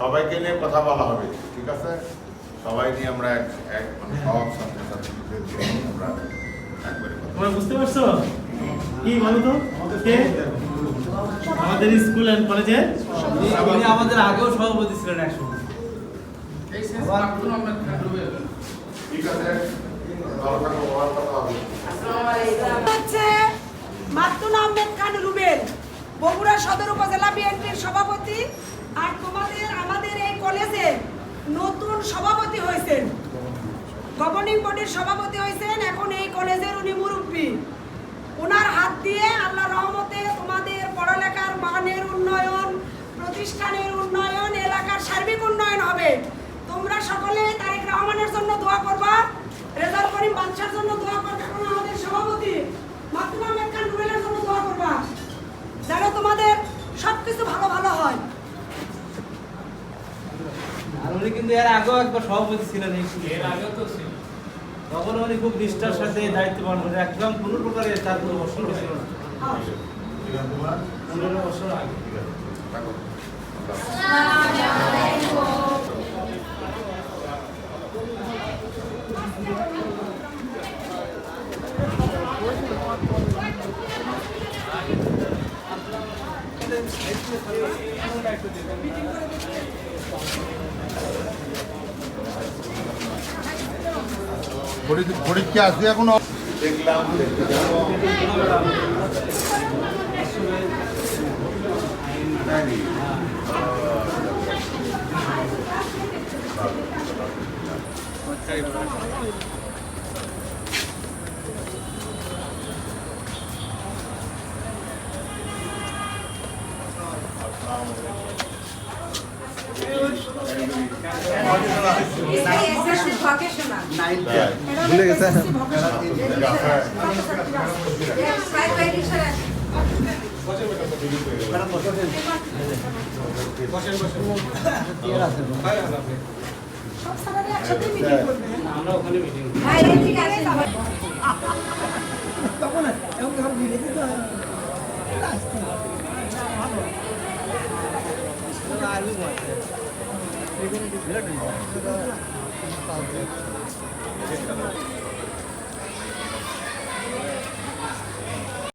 সবাইকে নিয়ে কথা বলা হবে, ঠিক আছে? সবাই নিয়ে আমরা সব তোমরা বুঝতে পারছো কি বলো তো? আমাদের স্কুল এন্ড কলেজে আমাদের আগেও সভাপতি ছিলেন একসময়। ঠিক আছে, মাতুন আহমেদ খান রুবেল, বগুড়া সদর উপজেলা বিএনপির সভাপতি। আর আমাদের এই কলেজে নতুন সভাপতি হয়েছেন, গভর্নিং বডির সভাপতি হয়েছেন। এখন এই কলেজের উনি মুরব্বী। ওনার হাত দিয়ে আল্লাহর রহমতে তোমাদের পড়ালেখার মানের উন্নয়ন, প্রতিষ্ঠানের উন্নয়ন, এলাকার সার্বিক উন্নয়ন হবে। তোমরা সকলে তারেক রহমানের জন্য দোয়া করবা, রেজাউল করিম বাদশার জন্য দোয়া করবা, এখন আমাদের সভাপতি মাতুন আহমেদ খান রুবেলের জন্য দোয়া করবা, যেন তোমাদের সবকিছু ভালো ভালো হয়। আর উনি কিন্তু এর আগেও একবার সভাপতি ছিলেন, এর আগেও তো ছিল। তখন উনি খুব নিষ্ঠার সাথে দায়িত্ব পালন করেন, একদম কোনো প্রকারের তার কোনো অসুবিধা ছিল না। 15 বছর আগে। পরীক্ষা আসবে এখনো দেখলাম। ভুলে গেছে। আমরা ওখানে মিটিং